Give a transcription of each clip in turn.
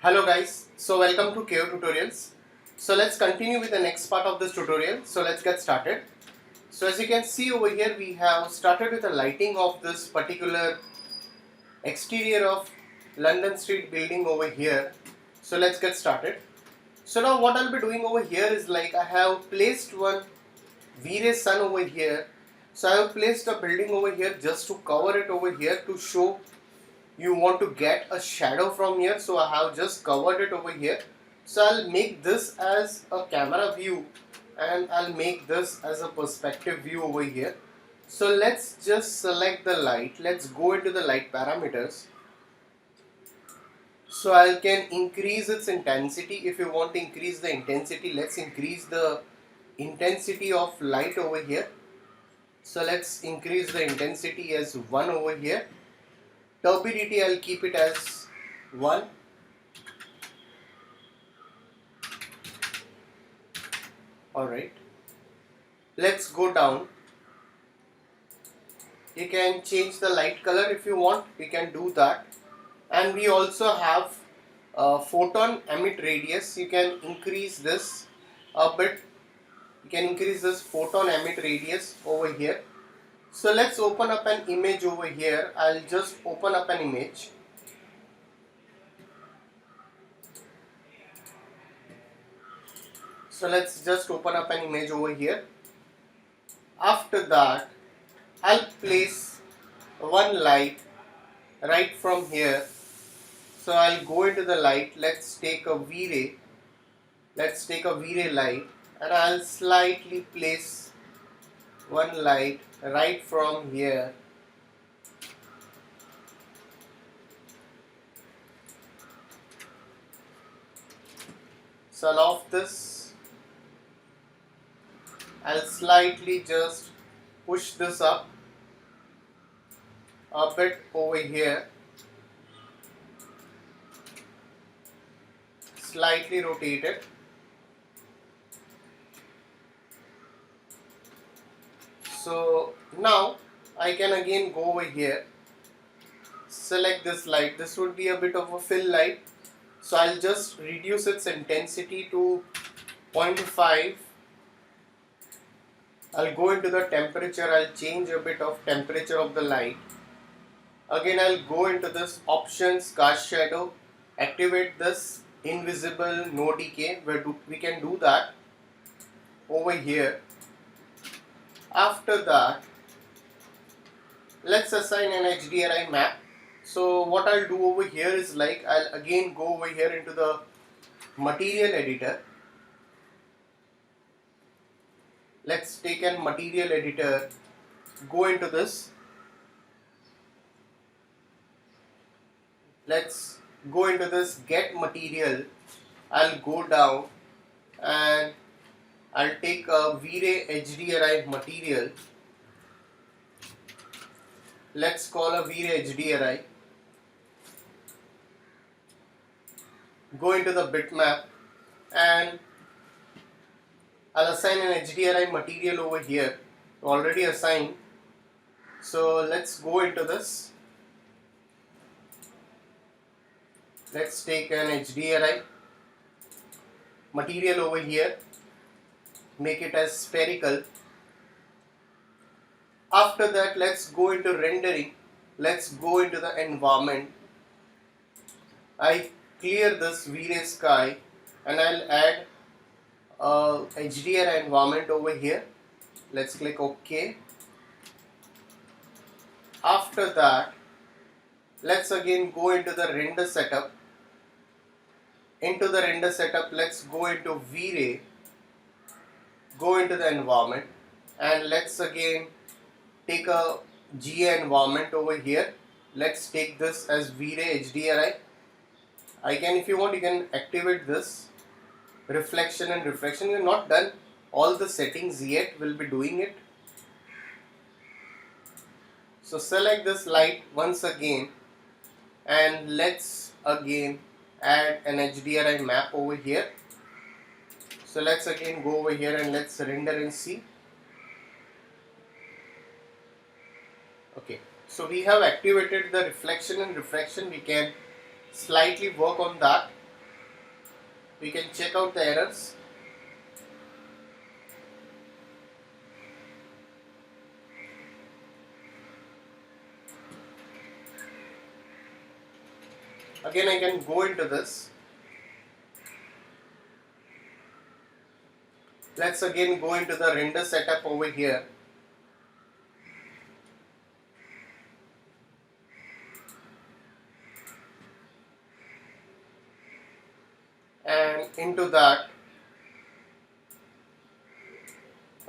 Hello guys, so welcome to KO Tutorials. So let's continue with the next part of this tutorial. So let's get started. So as you can see over here, we have started with the lighting of this particular exterior of London Street building over here. So let's get started. So now what I'll be doing over here is like I have placed one Vray Sun over here. So I have placed a building over here just to cover it over here to show you want to get a shadow from here. So I have just covered it over here. So I'll make this as a camera view and I'll make this as a perspective view over here. So let's just select the light. Let's go into the light parameters. So I can increase its intensity. If you want to increase the intensity, let's increase the intensity of light over here. So let's increase the intensity as 1 over here. Turbidity I'll keep it as 1. Alright. Let's go down. You can change the light color if you want. We can do that. And we also have photon emit radius. You can increase this a bit. You can increase this photon emit radius over here. So let's open up an image over here. I'll just open up an image. So let's just open up an image over here. After that, I'll place one light right from here. So I'll go into the light. Let's take a V-ray. Let's take a V-ray light and I'll slightly place one light right from here. So I'll off this. I'll slightly just push this up a bit over here. Slightly rotate it. So now I can again go over here, select this light. This would be a bit of a fill light. So I'll just reduce its intensity to 0.5. I'll go into the temperature. I'll change a bit of temperature of the light. Again I'll go into this options, cast shadow, activate this invisible no decay. We can do that over here. After that, let's assign an HDRI map. So what I'll do over here is like I'll again go over here into the material editor. Let's take an material editor, go into this. Let's go into this get material. I'll go down and I'll take a V-Ray HDRI material. Let's call a V-Ray HDRI. Go into the bitmap and I'll assign an HDRI material over here. Already assigned. So let's go into this. Let's take an HDRI material over here. Make it as spherical. After that, let's go into rendering. Let's go into the environment. I clear this V-Ray sky and I'll add a HDRI environment over here. Let's click OK. After that, let's again go into the render setup. Into the render setup, let's go into V-Ray. Go into the environment and let's again take a GA environment over here. Let's take this as V-Ray HDRI. If you want, you can activate this reflection and refraction. We're not done all the settings yet. We'll be doing it. So select this light once again and let's again add an HDRI map over here. So let's again go over here and let's render and see. Okay, so we have activated the reflection and refraction. We can slightly work on that. We can check out the errors. Again, I can go into this. Let's again go into the render setup over here. And into that,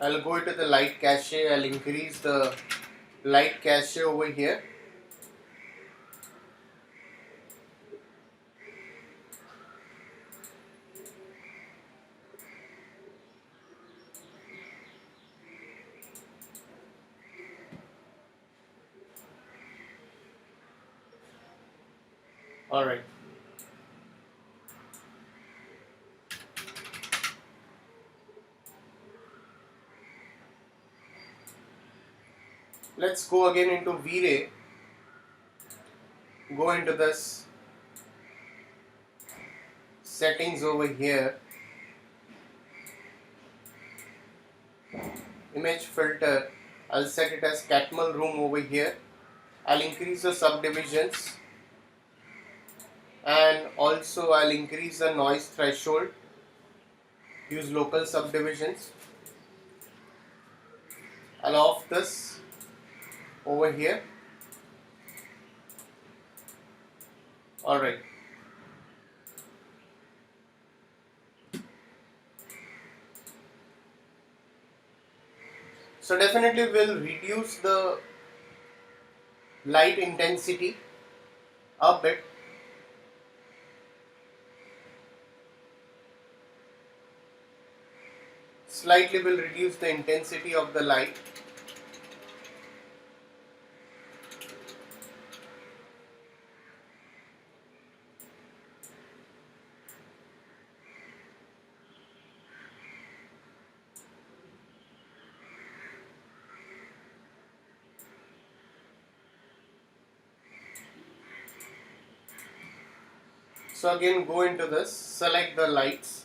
I'll go into the light cache. I'll increase the light cache over here. Alright. Let's go again into Vray. Go into this settings over here. Image filter. I'll set it as Catmull room over here. I'll increase the subdivisions. And also I'll increase the noise threshold. Use local subdivisions. I'll off this over here. Alright. So definitely we'll reduce the light intensity a bit. Slightly will reduce the intensity of the light. So again go into this, select the lights.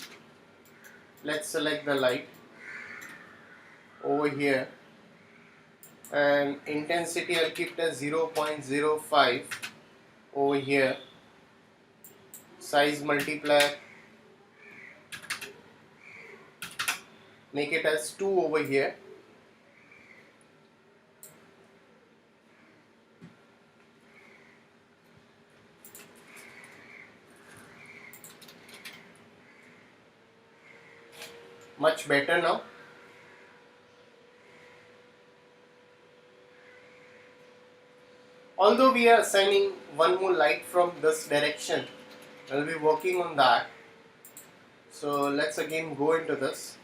Let's select the light over here, and intensity I'll keep it as 0.05 over here. Size multiplier, make it as 2 over here. Much better now. Although we are assigning one more light from this direction, I'll be working on that. So let's again go into this.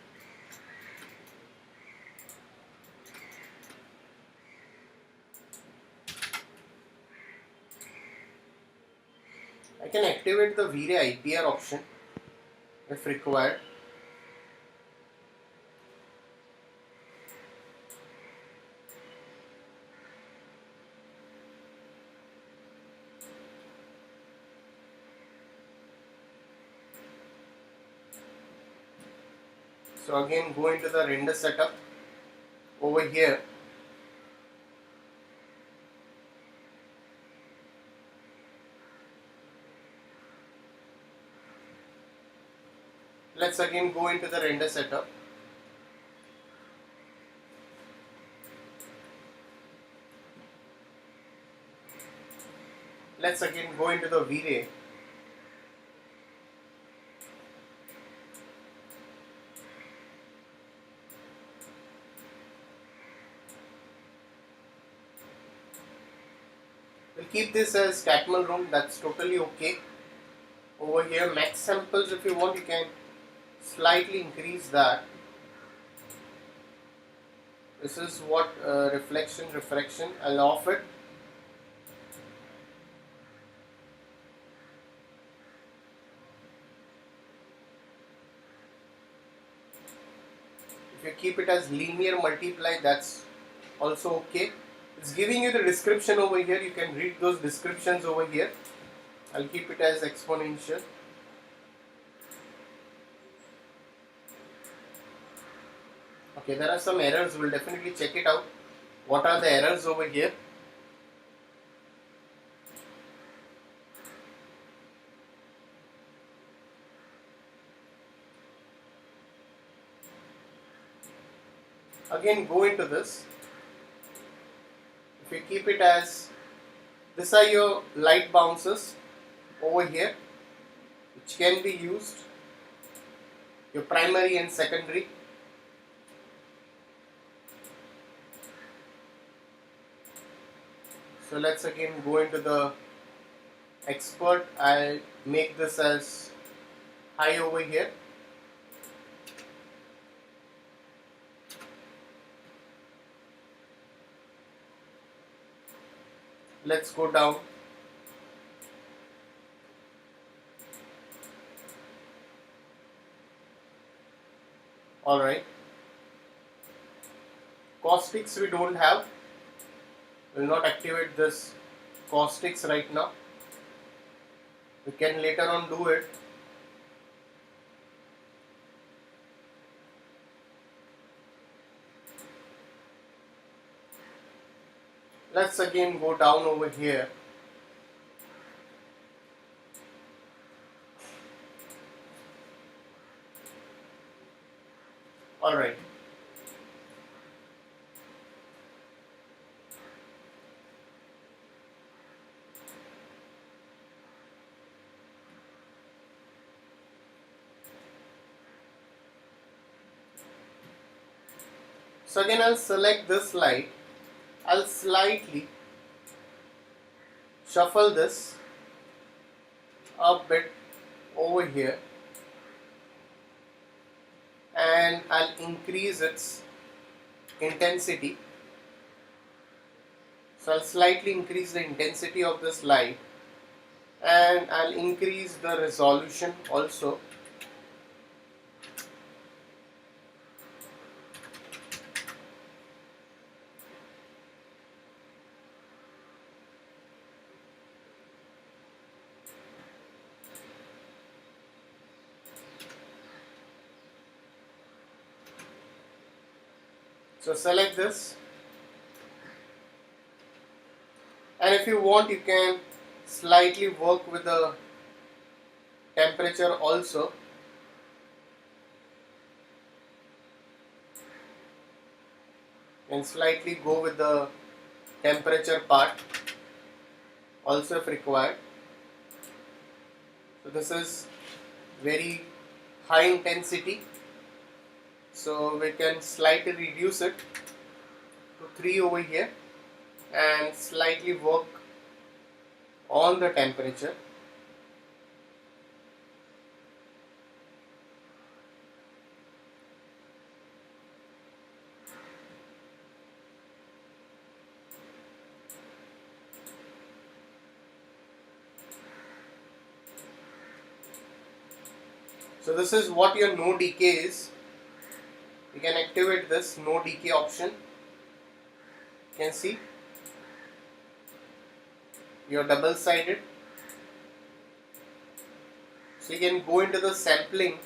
I can activate the Vray IPR option if required. So again go into the render setup over here. Let's again go into the render setup. Let's again go into the Vray. We'll keep this as Catmull room, that's totally okay. Over here max samples, if you want you can slightly increase that. This is what refraction, I'll off it. If you keep it as linear multiply, that's also okay. It's giving you the description over here, you can read those descriptions over here. I'll keep it as exponential. Okay, there are some errors. We'll definitely check it out. What are the errors over here? Again, go into this. If you keep it as, these are your light bounces over here, which can be used, your primary and secondary. So let's again go into the expert. I'll make this as high over here. Let's go down. Alright. Caustics we don't have. Will not activate this caustics right now. We can later on do it. Let's again go down over here. Alright. So again I'll select this light. I'll slightly shuffle this a bit over here and I'll increase its intensity. So I'll slightly increase the intensity of this light and I'll increase the resolution also. So select this, and if you want you can slightly work with the temperature also. And slightly go with the temperature part also if required. So this is very high intensity, so we can slightly reduce it to 3 over here and slightly work on the temperature. So this is what your no decay is. You can activate this no decay option. You can see your double sided. So you can go into the sampling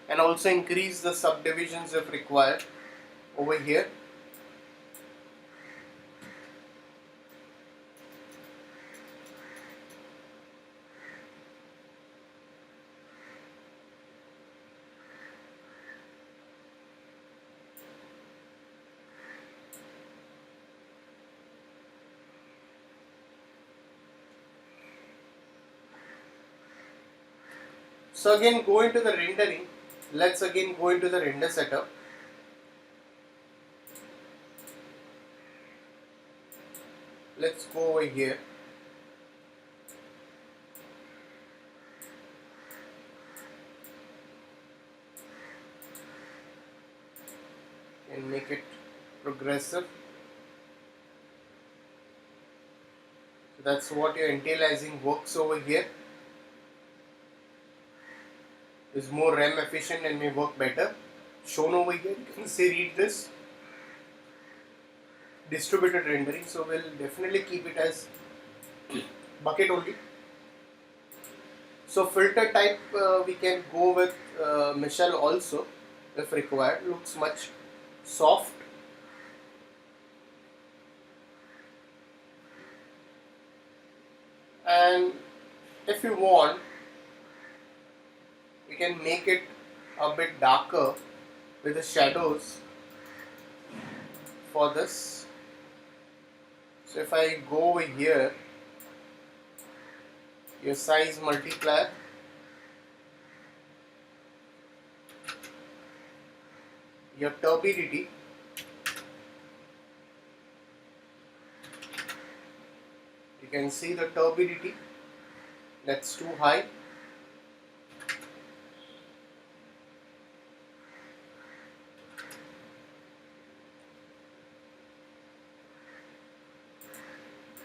and also increase the subdivisions if required over here. So again go into the rendering. Let's again go into the render setup. Let's go over here. And make it progressive. So that's what your anti-aliasing works over here. Is more RAM efficient and may work better. Shown over here, you can say read this distributed rendering. So we'll definitely keep it as bucket only. So filter type we can go with Michelle also if required. Looks much soft, and if you want we can make it a bit darker with the shadows for this. So if I go over here, your size multiplier, your turbidity, you can see the turbidity, that's too high.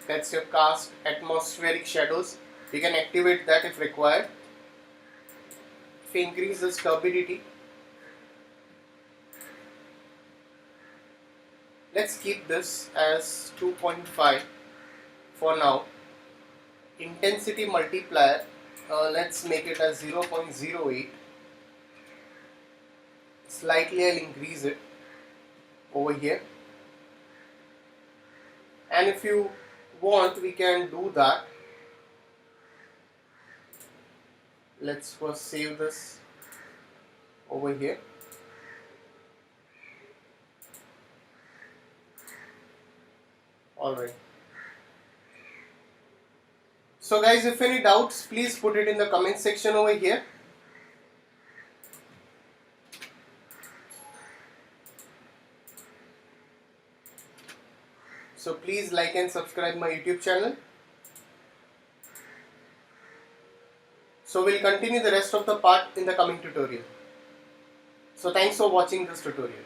That's your cast atmospheric shadows. You can activate that if required. If you increase this turbidity, let's keep this as 2.5 for now. Intensity multiplier, let's make it as 0.08. Slightly I'll increase it over here, and if you want we can do that. Let's first save this over here. Alright. So guys, if any doubts, please put it in the comment section over here. So please like and subscribe my YouTube channel. So we'll continue the rest of the part in the coming tutorial. So thanks for watching this tutorial.